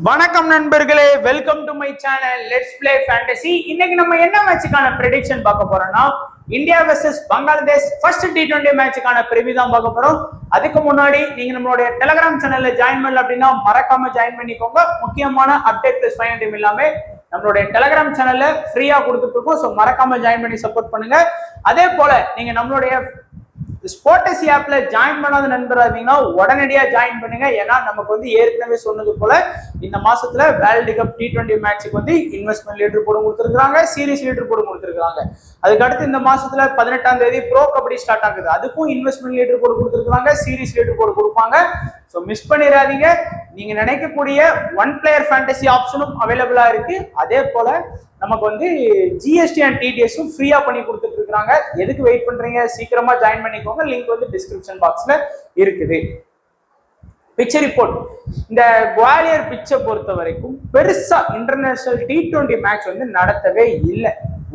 வணக்கம் நண்பர்களே, welcome to my channel let's play fantasy. இன்னைக்கு நம்ம என்ன மேட்சுக்கான ப்ரெடிக்ஷன் பார்க்க போறோம்னா, India versus Bangladesh first T20 மேட்சுக்கான ப்ரிவ்யூ தான் பார்க்க போறோம். அதுக்கு முன்னாடி நீங்க நம்மளுடைய டெலிகிராம் சேனல்ல ஜாயின் பண்ணல அப்படின்னா மறக்காம ஜாயின் பண்ணிக்கோங்க. முக்கியமான அப்டேட் பிளஸ் ஃபைன் டீம் எல்லாமே நம்மளுடைய டெலிகிராம் சேனல்ல ஃப்ரீயா கொடுத்துட்டு இருக்கோம். ஸோ மறக்காம ஜாயின் பண்ணி சப்போர்ட் பண்ணுங்க. அதே போல நீங்க நம்மளுடைய ஸ்போர்டசி ஆப்ல ஜாயின் பண்ணாத நண்பராக இருந்தீங்கன்னா உடனடியா ஜாயின் பண்ணுங்க. ஏன்னா நமக்கு வந்து ஏற்கனவே சொன்னது போல இந்த மாசத்துல வேர்ல்டு கப் T20 மேட்சுக்கு வந்து இன்வெஸ்ட்மெண்ட் லீடர் போர்டு கொடுத்துருக்காங்க, சீரிஸ் லீடர் போர்டு கொடுத்துருக்காங்க. அதுக்கு அடுத்து இந்த மாசத்துல 18ஆம் தேதி ப்ரோ கபடி ஸ்டார்ட் ஆகுது, அதுக்கும் இன்வெஸ்ட்மெண்ட் லீடர் போர்டு கொடுத்துருக்காங்க, சீரிஸ் லீடர் போர்டு கொடுப்பாங்க. ஸோ மிஸ் பண்ணிடாதீங்க. நீங்க நினைக்கக்கூடிய ஒன் பிளேயர் ஃபேண்டசி ஆப்ஷனும் அவைலபிளா இருக்கு. அதே போல நமக்கு வந்து ஜிஎஸ்டி அண்ட் டிடிஎஸும் ஃப்ரீயா பண்ணி கொடுத்துட்டு இருக்காங்க. எதுக்கு வெயிட் பண்றீங்க? சீக்கிரமா ஜாயின் பண்ணிக்கோங்க. லிங்க் வந்து டிஸ்கிரிப்ஷன் பாக்ஸ்ல இருக்குது. Pitch report. இந்த குவாலியர் பிச்சை பொறுத்த வரைக்கும் பெருசா இன்டர்நேஷனல் T20 மேட்ச் வந்து நடத்தவே இல்லை.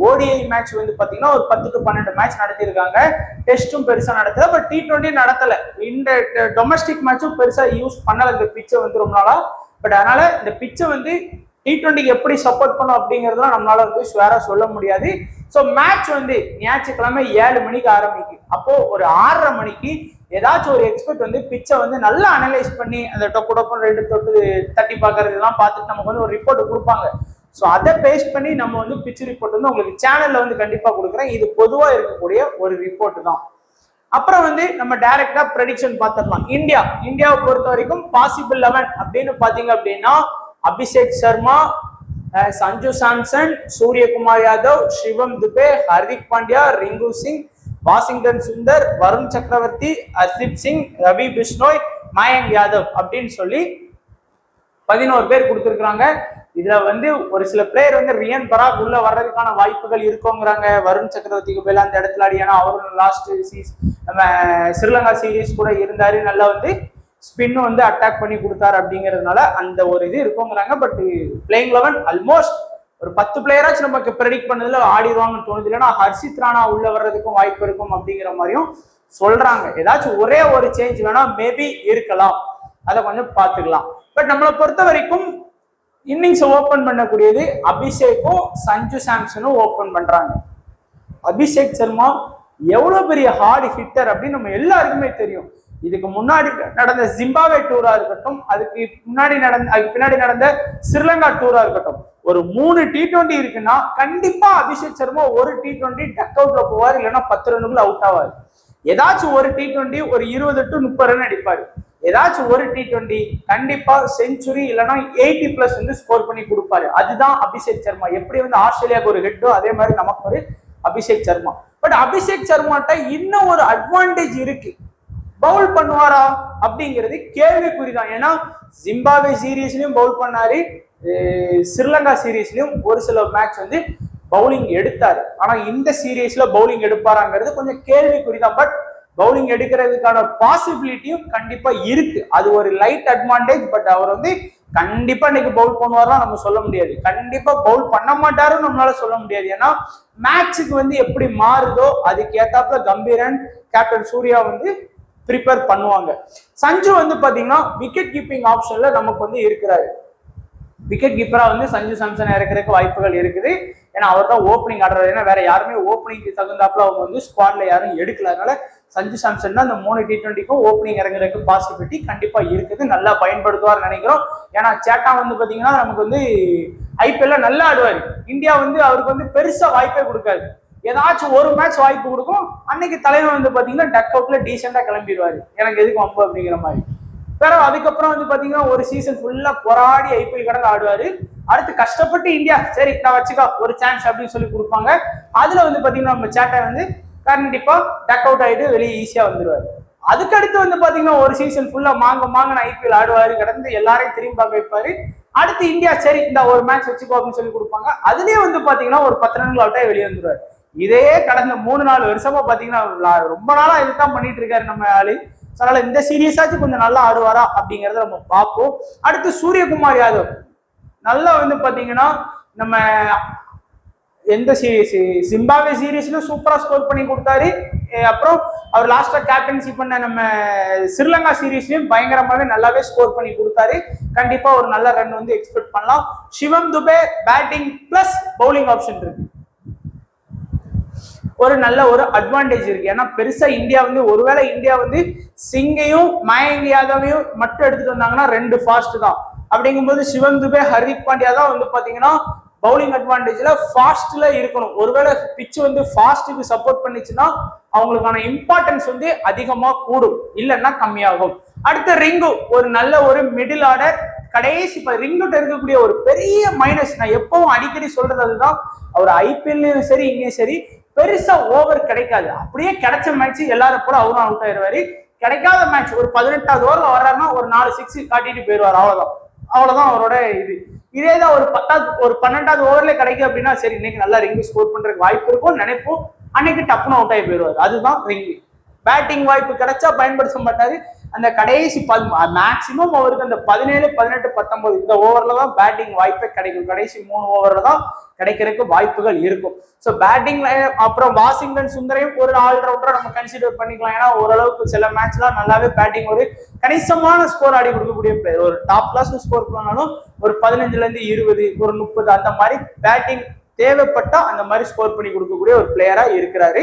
ஓடிஐ மேட்ச் வந்து பாத்தீங்கன்னா ஒரு 10 to 12 மேட்ச் நடத்திருக்காங்க. டெஸ்டும் பெருசா நடத்தல, பட் T20 நடத்தல. இந்த டொமஸ்டிக் மேட்சும் பெருசா யூஸ் பண்ணல இந்த பிச்சை வந்து ரொம்ப நாளா. பட் அதனால இந்த பிச்சை வந்து T20க்கு எப்படி சப்போர்ட் பண்ணும் அப்படிங்கறதுலாம் நம்மளால வந்து ஷுவரா சொல்ல முடியாது. ஸோ மேட்ச் வந்து ஞாயிற்றுக்கிழமை 7 மணிக்கு ஆரம்பிக்கு. அப்போ ஒரு 6:30 மணிக்கு ஏதாச்சும் ஒரு எக்ஸ்பர்ட் வந்து பிச்சை வந்து நல்லா அனலைஸ் பண்ணி அந்த டொப்பு ரெண்டு தொட்டு தட்டி பார்க்கறதுலாம் பார்த்துட்டு நமக்கு வந்து ஒரு ரிப்போர்ட் கொடுப்பாங்க. ஸோ அதை பேஸ் பண்ணி நம்ம வந்து பிச் ரிப்போர்ட் வந்து உங்களுக்கு சேனல்ல வந்து கண்டிப்பா கொடுக்குறேன். இது பொதுவாக இருக்கக்கூடிய ஒரு ரிப்போர்ட் தான். அப்புறம் வந்து நம்ம டைரக்டா ப்ரெடிக்ஷன் பார்த்துடலாம். இந்தியாவை பொறுத்த வரைக்கும் பாசிபிள் 11 அப்படின்னு பாத்தீங்க அப்படின்னா அபிஷேக் சர்மா, சஞ்சு சாம்சன், சூரியகுமார் யாதவ், சிவம் துபே, ஹர்திக் பாண்டியா, ரிங்கு சிங், வாஷிங்டன் சுந்தர், வருண் சக்கரவர்த்தி, ஹர்தீப் சிங், ரவி பிஷ்னோய், மயங்க் யாதவ் அப்படின்னு சொல்லி 11 பேர் கொடுத்துருக்காங்க. இதுல வந்து ஒரு சில பிளேயர் வந்து ரியன் பராக் உள்ள வர்றதுக்கான வாய்ப்புகள் இருக்குங்கிறாங்க. வருண் சக்கரவர்த்திக்கு போய் அந்த இடத்துல ஆடி, ஏன்னா அவரும் லாஸ்ட் நம்ம ஸ்ரீலங்கா சீரீஸ் கூட இருந்தாரு, நல்லா வந்து ஸ்பின்னும் வந்து அட்டாக் பண்ணி கொடுத்தாரு அப்படிங்கிறதுனால அந்த ஒரு இது இருக்குங்கிறாங்க. பட் பிளேயிங் 11 ஆல்மோஸ்ட் ஒரு 10 பிளேயராச்சும் நமக்கு ப்ரெடிக்ட் பண்ணதுல ஆடிடுவாங்கன்னு தோணுது. இல்லைன்னா ஹர்ஷித் ராணா உள்ள வர்றதுக்கும் வாய்ப்பு இருக்கும் அப்படிங்கிற மாதிரியும் சொல்றாங்க. ஏதாச்சும் ஒரே ஒரு சேஞ்ச் வேணா மேபி இருக்கலாம், அதை கொஞ்சம் பார்த்துக்கலாம். பட் நம்மளை பொறுத்த வரைக்கும் இன்னிங்ஸ் ஓபன் பண்ணக்கூடியது அபிஷேக்கும் சஞ்சு சாம்சனும் ஓபன் பண்றாங்க. அபிஷேக் சர்மா எவ்வளவு பெரிய ஹார்ட் ஹிட்டர் அப்படின்னு நம்ம எல்லாருக்குமே தெரியும். இதுக்கு முன்னாடி நடந்த ஜிம்பாவே டூரா இருக்கட்டும், அதுக்கு பின்னாடி நடந்த ஸ்ரீலங்கா டூரா இருக்கட்டும், ஒரு 3 T20 இருக்குன்னா கண்டிப்பா அபிஷேக் சர்மா ஒரு T20 டக் அவுட்ல போவார், இல்லைன்னா 10 ரன்னுக்குள்ள அவுட் ஆவார். ஏதாச்சும் ஒரு T20 ஒரு 20 to 30 ரன் அடிப்பாரு. ஏதாச்சும் ஒரு T20 கண்டிப்பா செஞ்சுரி இல்லைன்னா 80+ வந்து ஸ்கோர் பண்ணி கொடுப்பாரு. அதுதான் அபிஷேக் சர்மா. எப்படி வந்து ஆஸ்திரேலியாவுக்கு ஒரு ஹெட்டோ அதே மாதிரி நமக்கு ஒரு அபிஷேக் சர்மா. பட் அபிஷேக் சர்மாட்ட இன்னும் ஒரு அட்வான்டேஜ் இருக்கு. பவுல் பண்ணுவாரா அப்படிங்கிறது கேள்விக்குறிதான். ஏன்னா ஜிம்பாவே சீரீஸ்லயும் பவுல் பண்ணாரு, ஸ்ரீலங்கா சீரீஸ்லயும் ஒரு சில மேட்ச் வந்து பவுலிங் எடுத்தாரு. ஆனா இந்த சீரீஸ்ல பவுலிங் எடுப்பாராங்கிறது கொஞ்சம் கேள்விக்குறிதான். பட் பவுலிங் எடுக்கிறதுக்கான பாசிபிலிட்டியும் கண்டிப்பா இருக்கு. அது ஒரு லைட் அட்வான்டேஜ். பட் அவர் வந்து கண்டிப்பா இன்னைக்கு பவுல் பண்ணுவார்லாம் நம்ம சொல்ல முடியாது. கண்டிப்பா பவுல் பண்ண மாட்டாருன்னு நம்மளால சொல்ல முடியாது. ஏன்னா மேட்சுக்கு வந்து எப்படி மாறுதோ அதுக்கு ஏத்தாப்புல கம்பீரன், கேப்டன் சூர்யா வந்து ப்ரிப்பேர் பண்ணுவாங்க. சஞ்சு வந்து பாத்தீங்கன்னா விக்கெட் கீப்பிங் ஆப்ஷன்ல நமக்கு வந்து இருக்கிறாரு. விக்கெட் கீப்பரா வந்து சஞ்சு சாம்சன் இறக்கிறதுக்கு வாய்ப்புகள் இருக்குது. ஏன்னா அவர் தான் ஓப்பனிங் ஆடுறாரு. ஏன்னா வேற யாருமே ஓப்பனிங்க்கு தகுந்தாப்புல அவங்க வந்து ஸ்குவாட்ல யாரும் எடுக்கல. அதனால சஞ்சு சாம்சன் தான் அந்த 3 T20க்கும் ஓப்பனிங் இறங்குறதுக்கு பாசிபிலிட்டி கண்டிப்பா இருக்குது. நல்லா பயன்படுத்துவார்னு நினைக்கிறோம். ஏன்னா சேட்டா வந்து பாத்தீங்கன்னா நமக்கு வந்து IPL நல்லா ஆடுவாரு. இந்தியா வந்து அவருக்கு வந்து பெருசா வாய்ப்பே கொடுக்காது. ஏதாச்சும் ஒரு மேட்ச் வாய்ப்பு கொடுக்கும், அன்னைக்கு தலைவர் வந்து பாத்தீங்கன்னா டக் அவுட்ல டீசெண்டா கிளம்பிடுவாரு. எனக்கு எதுக்கு வம்பு அப்படிங்கிற மாதிரி. வேற அதுக்கப்புறம் வந்து பாத்தீங்கன்னா ஒரு சீசன் ஃபுல்லா போராடி IPL கடந்து ஆடுவாரு. அடுத்து கஷ்டப்பட்டு இந்தியா சரி நான் வச்சுக்கா ஒரு சான்ஸ் அப்படின்னு சொல்லி கொடுப்பாங்க. அதுல வந்து பாத்தீங்கன்னா நம்ம சேட்டை வந்து கண்டிப்பா டக் அவுட் ஆயிட்டு வெளியே ஈஸியா வந்துருவாரு. அதுக்கடுத்து வந்து பாத்தீங்கன்னா ஒரு சீசன் ஃபுல்லா மாங்கன்னு IPL ஆடுவாரு, கடந்து எல்லாரையும் திரும்பி பார்க்க வைப்பாரு. அடுத்து இந்தியா சரி இந்த ஒரு மேட்ச் வச்சுக்கோ அப்படின்னு சொல்லி கொடுப்பாங்க. அதுலயே வந்து பாத்தீங்கன்னா ஒரு 10 ரன்கள் அவுட் ஆகி வெளியே வந்துருவாரு. இதே கடந்த 3-4 வருஷமா பாத்தீங்கன்னா ரொம்ப நாளா இதுதான் பண்ணிட்டு இருக்காரு நம்ம ஆளு. அதனால இந்த சீரியஸாச்சும் கொஞ்சம் நல்லா ஆடுவாரா அப்படிங்கறத நம்ம பார்ப்போம். அடுத்து சூரியகுமார் யாதவ் நல்லா வந்து பாத்தீங்கன்னா நம்ம எந்த சீரீஸ் ஜிம்பாப்வே சீரீஸ்ல சூப்பரா ஸ்கோர் பண்ணி கொடுத்தாரு. அப்புறம் அவர் லாஸ்டா கேப்டன்சி பண்ண நம்ம ஸ்ரீலங்கா சீரீஸ்லயும் பயங்கரமாவே நல்லாவே ஸ்கோர் பண்ணி கொடுத்தாரு. கண்டிப்பா ஒரு நல்ல ரன் வந்து எக்ஸ்பெக்ட் பண்ணலாம். Shivam Dube batting plus bowling option இருக்கு, ஒரு நல்ல ஒரு அட்வான்டேஜ் இருக்கு. ஏன்னா பெருசா இந்தியா வந்து ஒருவேளை இந்தியா வந்து சிங்கையும் மயங்க் யாதவையும் மட்டும் எடுத்துட்டு வந்தாங்கன்னா 2 ஃபாஸ்ட் தான். அப்படிங்கும்போது சிவம் துபே ஹர்திக் பாண்டியா தான் வந்து பாத்தீங்கன்னா பவுலிங் அட்வான்டேஜ்ல ஃபாஸ்ட்ல இருக்கணும். ஒருவேளை பிச் வந்து ஃபாஸ்ட்டுக்கு சப்போர்ட் பண்ணிச்சுன்னா அவங்களுக்கான இம்பார்ட்டன்ஸ் வந்து அதிகமா கூடும், இல்லைன்னா கம்மியாகும். அடுத்த ரிங்கு ஒரு நல்ல ஒரு மிடில் ஆர்டர். கடைசி ரிங்குட்ட இருக்கக்கூடிய ஒரு பெரிய மைனஸ், நான் எப்பவும் அடிக்கடி சொல்றது அதுதான், அவர் ஐபிஎல்லையும் சரி இங்கேயும் சரி பெருசா ஓவர் கிடைக்காது. அப்படியே கிடைச்ச மேட்ச் எல்லாரும் கூட அவரும் அவுட் ஆயிடுவாரு. கிடைக்காத மேட்ச் ஒரு 18வது ஓவர்ல வர்றாருன்னா ஒரு 4 6 காட்டிட்டு போயிடுவார். அவ்வளவுதான் அவரோட இது. இதேதான் ஒரு 12வது ஓவர்ல கிடைக்கும் அப்படின்னா சரி இன்னைக்கு நல்லா ரிங்கு ஸ்கோர் பண்றதுக்கு வாய்ப்பு இருக்கும் நினைப்போம், அன்னைக்கு டப்புன்னு அவுட் ஆகி போயிடுவார். அதுதான் ரிங்கு. பேட்டிங் வாய்ப்பு கிடைச்சா பயன்படுத்த மாட்டாரு. அந்த கடைசி மேக்சிமம் அவருக்கு அந்த 17 18 19 இந்த ஓவர்ல தான் பேட்டிங் வாய்ப்பே கிடைக்கும். கடைசி 3 ஓவர்ல தான் கிடைக்கிறதுக்கு வாய்ப்புகள் இருக்கும். ஸோ பேட்டிங் அப்புறம் வாஷிங்டன் சுந்தரையும் ஒரு ஆல்ரவுண்டரா நம்ம கன்சிடர் பண்ணிக்கலாம். ஏன்னா ஓரளவுக்கு சில மேட்ச்லாம் நல்லாவே பேட்டிங் ஒரு கணிசமான ஸ்கோர் ஆடி கொடுக்கக்கூடிய பிளேயர். ஒரு டாப் கிளாஸ் ஸ்கோர் பண்ணாலும் ஒரு 15ல இருந்து 20 ஒரு 30 அந்த மாதிரி பேட்டிங் தேவைப்பட்டா அந்த மாதிரி ஸ்கோர் பண்ணி கொடுக்கக்கூடிய ஒரு பிளேயரா இருக்கிறாரு.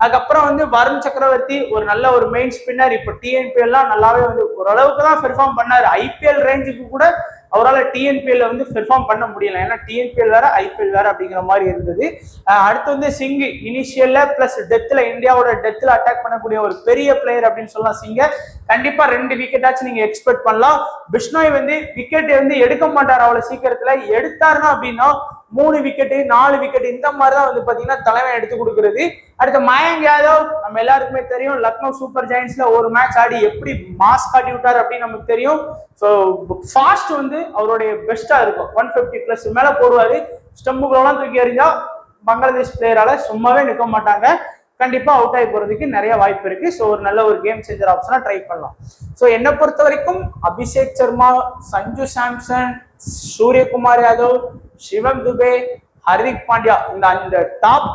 அதுக்கப்புறம் வந்து வருண் சக்கரவர்த்தி ஒரு நல்ல ஒரு மெயின் ஸ்பின்னர். இப்ப டிஎன்பிஎல்லாம் நல்லாவே வந்து ஓரளவுக்கு தான் பெர்ஃபார்ம் பண்ணாரு. ஐபிஎல் ரேஞ்சுக்கு கூட அவரால் டிஎன்பிஎல் வந்து பெர்ஃபார்ம் பண்ண முடியல. ஏன்னா டிஎன்பிஎல் வேற ஐபிஎல் வேற அப்படிங்கிற மாதிரி இருந்தது. அடுத்து வந்து சிங் இனிஷியல்ல பிளஸ் டெத்ல இந்தியாவோட டெத்ல அட்டாக் பண்ணக்கூடிய ஒரு பெரிய பிளேயர் அப்படின்னு சொல்லலாம் சிங்க. கண்டிப்பா 2 விக்கெட் ஆச்சு நீங்க எக்ஸ்பெக்ட் பண்ணலாம். பிஷ்னோய் வந்து விக்கெட் வந்து எடுக்க மாட்டார் அவ்வளவு சீக்கிரத்துல. எடுத்தாருன்னா அப்படின்னா 3 விக்கெட்டு 4 விக்கெட் இந்த மாதிரிதான் வந்து பாத்தீங்கன்னா தலைமை எடுத்து கொடுக்குறது. அடுத்த மயங்க் யாதவ் நம்ம எல்லாருக்குமே தெரியும், லக்னோ சூப்பர் ஜெயின்ஸ்ல ஒரு மேட்ச் ஆடி எப்படி மாஸ் காட்டி விட்டார் அப்படின்னு நமக்கு தெரியும். ஸோ ஃபாஸ்ட் வந்து அவருடைய பெஸ்டா இருக்கும். 150+ மேல போடுவாரு. ஸ்டம்புகளெல்லாம் தூக்கி எறிஞ்சா பங்களாதேஷ் பிளேயரால சும்மாவே நிற்க மாட்டாங்க. கண்டிப்பா அவுட் ஆகி போறதுக்கு நிறைய வாய்ப்பு இருக்கு. ஸோ ஒரு நல்ல ஒரு கேம் சேஞ்சர் ஆப்ஷனா ட்ரை பண்ணலாம். ஸோ என்னை பொறுத்த வரைக்கும் அபிஷேக் சர்மா, சஞ்சு சாம்சன், சூரியகுமார் யாதவ், சிவம் துபே, ஹர்திக் பாண்டியா இந்த டாப்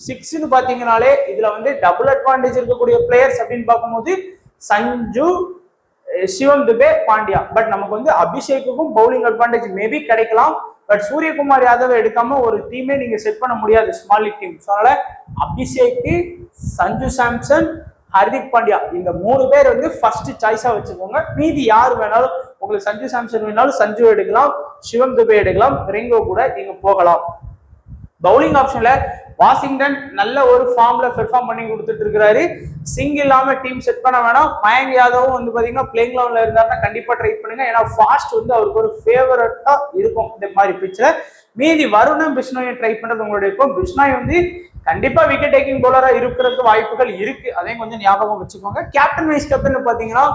6ன்னு பாத்தீங்கன்னாலே இதுல வந்து டபுள் அட்வான்டேஜ் இருக்கக்கூடிய பிளேயர்ஸ் அப்படின்னு பார்க்கும்போது சஞ்சு, சிவம் துபே, பாண்டியா. பட் நமக்கு வந்து அபிஷேக்குக்கும் பவுலிங் அட்வான்டேஜ் மேபி கிடைக்கலாம். பட் சூரியகுமார் யாதவ் எடுக்காம ஒரு டீமே நீங்க செட் பண்ண முடியாது, ஸ்மால் லீக் டீம். ஸோ அதனால அபிஷேக்கு, சஞ்சு சாம்சன், ஹர்திக் பாண்டியா இந்த 3 பேர் வந்து ஃபர்ஸ்ட் சாய்ஸா வச்சுக்கோங்க. மீதி யார் வேணாலும் உங்களுக்கு சஞ்சு சாம்சன் வேணாலும் சஞ்சு எடுக்கலாம், சிவம் துபே எடுக்கலாம், ரிங்கோ கூட நீங்க போகலாம். பவுலிங் ஆப்ஷன்ல வாஷிங்டன் நல்ல ஒரு ஃபார்ம்ல பெர்ஃபார்ம் பண்ணி கொடுத்துட்டு இருக்கிறாரு. சிங் இல்லாம டீம் செட் பண்ண வேணாம். மயங்க் யாதவும் வந்து பாத்தீங்கன்னா பிளேயிங் லெவல்ல இருந்தாருன்னா கண்டிப்பா ட்ரை பண்ணுங்க. ஏன்னா ஃபாஸ்ட் வந்து அவருக்கு ஒரு ஃபேவரட்டா இருக்கும் இந்த மாதிரி பிட்ச்ல. மீதி வருணும் பிஷ்னோயை ட்ரை பண்றது உங்களுடைய இருக்கும். பிஷ்னாய் வந்து கண்டிப்பா விக்கெட் டேக்கிங் பவுலரா இருக்கிறதுக்கு வாய்ப்புகள் இருக்கு, அதையும் கொஞ்சம் ஞாபகம் வச்சுக்கோங்க. கேப்டன் வைஸ் கேப்டன் பாத்தீங்கன்னா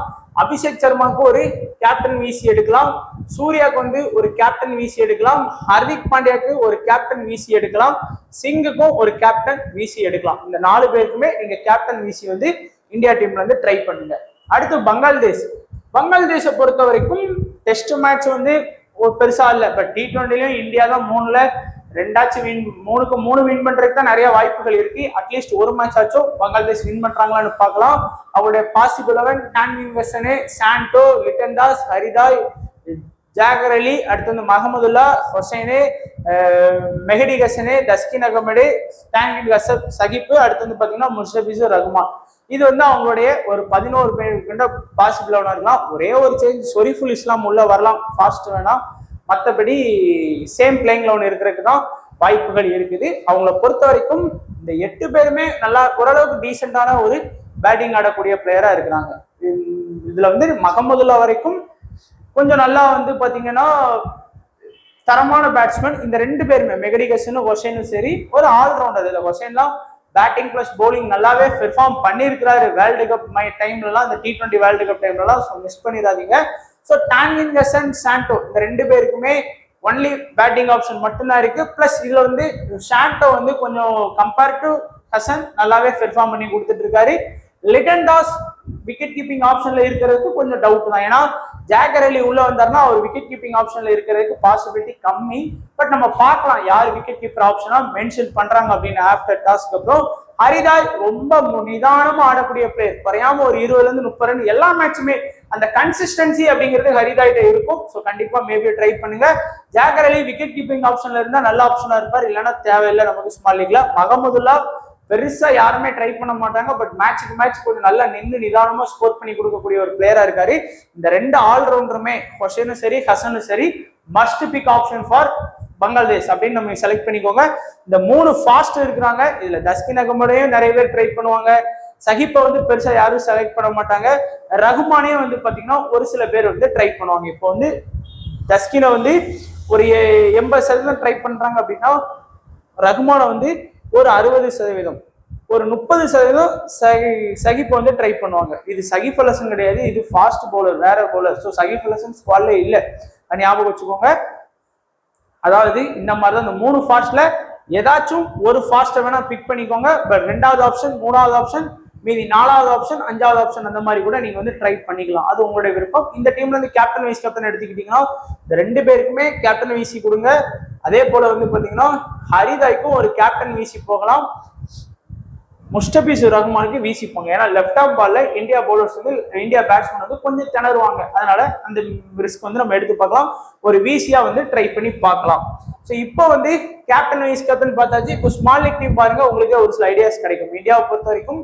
அபிஷேக் சர்மாவுக்கு ஒரு கேப்டன் வீசி எடுக்கலாம், சூர்யாவுக்கு வந்து ஒரு கேப்டன் வீசி எடுக்கலாம், ஹர்திக் பாண்டியாவுக்கு ஒரு கேப்டன் வீசி எடுக்கலாம், சிங்குக்கும் ஒரு கேப்டன் வீசி எடுக்கலாம். இந்த 4 பேருக்குமே நீங்க கேப்டன் வீசி வந்து இந்தியா டீம்ல இருந்து ட்ரை பண்ணுங்க. அடுத்து பங்களாதேஷை பொறுத்த வரைக்கும் டெஸ்ட் மேட்ச் வந்து பெருசா இல்ல. பட் T20லயும் இந்தியா தான் 3ல 2 வின் 3க்கு 3 வின் பண்றதுக்கு தான் நிறைய வாய்ப்புகள் இருக்கு. அட்லீஸ்ட் ஒரு மேட்ச் ஆச்சும் பங்களாதேஷ் வின் பண்றாங்களான்னு பார்க்கலாம். அவருடைய பாசிபிள் 11 டான்வின் வெசனே, சாண்டோ, லிட்டன் தாஸ், ஹரிதாய், ஜாகர் அலி, அடுத்து வந்து மஹமுதுல்லா ஹொசைனே, மெஹடி கசனே, தஸ்கின் அகமடு, டான்வின் சகிப்பு, அடுத்து வந்து பாத்தீங்கன்னா முஷபிசு ரஹ்மான். இது வந்து அவங்களுடைய ஒரு 11 பேர் பாசிபிள் 11 இருக்கலாம். ஒரே ஒரு சேஞ்ச், சொரிஃபுல் இஸ்லாம் உள்ள வரலாம், ஃபாஸ்ட் வேணாம். மற்றபடி சேம் பிளேயிங் லெவன் இருக்கிறதுக்கு தான் வாய்ப்புகள் இருக்குது. அவங்கள பொறுத்த வரைக்கும் இந்த 8 பேருமே நல்லா ஓரளவுக்கு டீசெண்டான ஒரு பேட்டிங் ஆடக்கூடிய பிளேயரா இருக்கிறாங்க. இதுல வந்து மஹமுதுல்லா வரைக்கும் கொஞ்சம் நல்லா வந்து பாத்தீங்கன்னா தரமான பேட்ஸ்மேன். இந்த 2 பேருமே மெஹடி கசனும் ஹொசைனும் சரி ஒரு ஆல்ரவுண்டர். இதுல ஹொசைன்லாம் பேட்டிங் பிளஸ் பவுலிங் நல்லாவே பெர்ஃபார்ம் பண்ணியிருக்கிறாரு. வேர்ல்டு கப் டைம்லலாம், இந்த T20 வேர்ல்டு கப் டைம்லலாம் மிஸ் பண்ணிடாதீங்க. ஸோ டான்வின் வெசன், சாண்டோ இந்த 2 பேருக்குமே ஒன்லி பேட்டிங் ஆப்ஷன் மட்டும்தான் இருக்கு. பிளஸ் இதுல வந்து சாண்டோ வந்து கொஞ்சம் கம்பேர் டு ஹசன் நல்லாவே பெர்ஃபார்ம் பண்ணி கொடுத்துட்டு இருக்காரு. லிட்டன் தாஸ் விக்கெட் கீப்பிங் ஆப்ஷன்ல இருக்கிறதுக்கு கொஞ்சம் டவுட் தான். ஏன்னா ஜாக்கர் அலி உள்ள வந்தாருன்னா அவர் விக்கெட் கீப்பிங் ஆப்ஷன்ல இருக்கிறதுக்கு பாசிபிலிட்டி கம்மி. பட் நம்ம பார்க்கலாம் யார் விக்கெட் கீப்பர் ஆப்ஷனா மென்ஷன் பண்றாங்க அப்படின்னு ஆஃப்டர் டாஸ்க்கு அப்புறம். ஹரிதாய் ரொம்ப நிதானமா ஆடக்கூடிய பிளேயர், குறையாம ஒரு 20ல இருந்து 30 ரன் எல்லா மேட்சுமே அந்த கன்சிஸ்டன்சி அப்படிங்கிறது ஹரிதாய்ட்ட இருக்கும். ஸோ கண்டிப்பா மேபி ட்ரை பண்ணுங்க. ஜாக்கர் அலி விக்கெட் கீப்பிங் ஆப்ஷன்ல இருந்தா நல்ல ஆப்ஷனா இருப்பார், இல்லைன்னா தேவையில்லை நமக்கு ஸ்மால் லீக்ல. மகமதுல்லா பெருசா யாருமே ட்ரை பண்ண மாட்டாங்க, பட் மேட்சுக்கு மேட்ச் கொஞ்சம் நல்லா நின்று நிதானமா ஸ்கோர் பண்ணி கொடுக்கக்கூடிய ஒரு பிளேயரா இருக்காரு. இந்த 2 ஆல்ரவுண்டருமே ஹொசேனும் சரி ஹசனும் சரி must big option for Bangladesh அப்படின்னு நம்ம செலக்ட் பண்ணிக்கோங்க. இந்த 3 ஃபாஸ்ட் இருக்கிறாங்க. இதுல தஸ்கின் அகமடையும் நிறைய பேர் ட்ரை பண்ணுவாங்க. சஹிப்பை வந்து பெருசா யாரும் செலக்ட் பண்ண மாட்டாங்க. ரஹ்மானையும் வந்து பாத்தீங்கன்னா ஒரு சில பேர் வந்து ட்ரை பண்ணுவாங்க. இப்போ வந்து தஸ்கினை வந்து ஒரு 80% ட்ரை பண்றாங்க அப்படின்னா ரஹ்மானை வந்து ஒரு 60%, ஒரு 30% சகிப் வந்து ட்ரை பண்ணுவாங்க. இது சகிப் அலசன் கிடையாது, இது ஃபாஸ்ட் பவுலர், வேற பவுலர். ஸோ சகிப் அலசன் ஸ்குவாட்ல இல்லை, ஞாபகம் வச்சுக்கோங்க. அதாவது இந்த மாதிரி தான் இந்த 3 ஃபாஸ்ட்ல ஏதாச்சும் ஒரு ஃபாஸ்ட்டை வேணா பிக் பண்ணிக்கோங்க. பட் 2வது ஆப்ஷன், 3வது ஆப்ஷன், மீதி 4வது ஆப்ஷன், 5வது ஆப்ஷன் அந்த மாதிரி கூட நீங்க வந்து ட்ரை பண்ணிக்கலாம். அது உங்களுடைய விருப்பம். இந்த டீம்ல இருந்து கேப்டன் வைஸ் கேப்டன் எடுத்துக்கிட்டீங்கன்னா இந்த 2 பேருக்குமே கேப்டன் வீசி கொடுங்க. அதே போல வந்து பாத்தீங்கன்னா ஹரிதாய்க்கும் ஒரு கேப்டன் வீசி போகலாம், முஸ்டபிசூர் ரஹ்மானுக்கு வீசி போங்க. ஏன்னா லெஃப்ட் ஆஃப் பால்ல இந்தியா பவுலர்ஸ் வந்து இந்தியா பேட்ஸ்மேன் வந்து கொஞ்சம் திணறுவாங்க. அதனால அந்த ரிஸ்க் வந்து நம்ம எடுத்து பார்க்கலாம். ஒரு வீசியா வந்து ட்ரை பண்ணி பார்க்கலாம். ஸோ இப்போ வந்து கேப்டன் வைஸ் கேப்டன் பார்த்தாச்சு. இப்போ ஸ்மால் லீக் டீம் பாருங்க, உங்களுக்கு ஒரு சில ஐடியாஸ் கிடைக்கும். இந்தியாவை பொறுத்த வரைக்கும்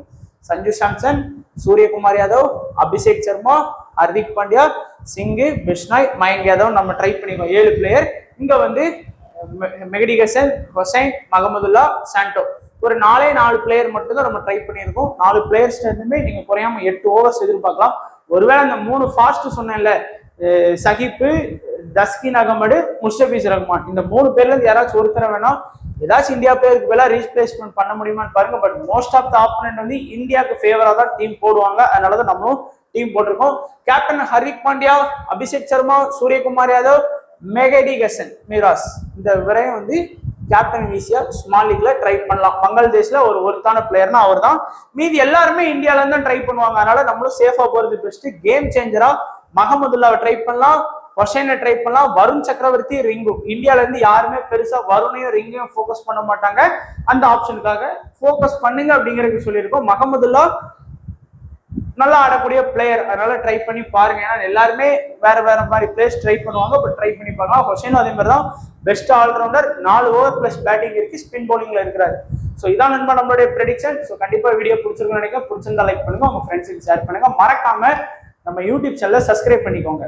சஞ்சு சாம்சன், சூரியகுமார் யாதவ், அபிஷேக் சர்மா, ஹர்திக் பாண்டியா, சிங்கு, பிஷ்னாய், மயங்க் யாதவ் நம்ம ட்ரை பண்ணிக்கோம். 7 பிளேயர். இங்க வந்து மெஹடி ஹசன், ஹொசைன், மகமதுல்லா, சாண்டோ ஒரு 4 பிளேயர் மட்டும் தான் நம்ம ட்ரை பண்ணியிருக்கோம். 4 பிளேயர்ஸ் இருந்துமே நீங்க குறையாம 8 ஓவர்ஸ் எதிர்பார்க்கலாம். ஒருவேளை அந்த 3 ஃபாஸ்ட் சொன்னேன்ல, சஹிப்பு, தஸ்கின் அகமது, முஸ்டபிஸ் ரஹ்மான், இந்த 3 பேர்ல இருந்து யாராச்சும் ஒருத்தர வேணா ஏதாச்சும் இந்தியா பிளேயருக்கு வேலை ரீப்ளேஸ்மெண்ட் பண்ண முடியுமான்னு பாருங்க. But most of the opponent வந்து இந்தியாவுக்கு ஃபேவரா தான் டீம் போடுவாங்க. அதனாலதான் நம்மளும் டீம் போட்டிருக்கோம். கேப்டன் ஹர்திக் பாண்டியா, அபிஷேக் சர்மா, சூரியகுமார் யாதவ், மெஹடி ஹசன், மிராஸ், இந்த விரையும் வந்து கேப்டன் வீசியா ஸ்மால் லீக்ல ட்ரை பண்ணலாம். பங்களாதேஷ்ல ஒரு ஒருத்தான பிளேயர்னா அவர் தான். மீதி எல்லாருமே இந்தியால இருந்து ட்ரை பண்ணுவாங்க. அதனால நம்மளும் சேஃபா போறது பெஸ்ட். கேம் சேஞ்சரா மகமதுல்லாவை ட்ரை பண்ணலாம், ஹொசைனை ட்ரை பண்ணலாம், வருண் சக்கரவர்த்தி, ரிங்கு. இந்தியால இருந்து யாருமே பெருசா வருணையும் ரிங்கையும் ஃபோக்கஸ் பண்ண மாட்டாங்க. அந்த ஆப்ஷனுக்காக ஃபோக்கஸ் பண்ணுங்க அப்படிங்கிறது சொல்லியிருக்கோம். மகமதுல்லா நல்லா ஆடக்கூடிய பிளேயர், அதனால ட்ரை பண்ணி பாருங்க. ஏன்னா எல்லாருமே வேற வேற மாதிரி பிளேஸ் ட்ரை பண்ணுவாங்க, பட் ட்ரை பண்ணி பார்க்கலாம். ஹொசைனும் அதே மாதிரி தான் best allrounder. 4 over plus batting இருக்கு, ஸ்பின் பவுலிங்ல இருக்கிறாரு. ஸோ இதான் நண்பா நம்மளுடைய ப்ரெடிக்ஷன். ஸோ கண்டிப்பா வீடியோ பிடிச்சிருக்குன்னு நினைக்கிறேன். பிடிச்சிருந்தா லைக் பண்ணுங்க, உங்க ஃப்ரெண்ட்ஸுக்கு ஷேர் பண்ணுங்க. மறக்காம நம்ம யூடியூப் சேனலை சப்ஸ்கிரைப் பண்ணிக்கோங்க.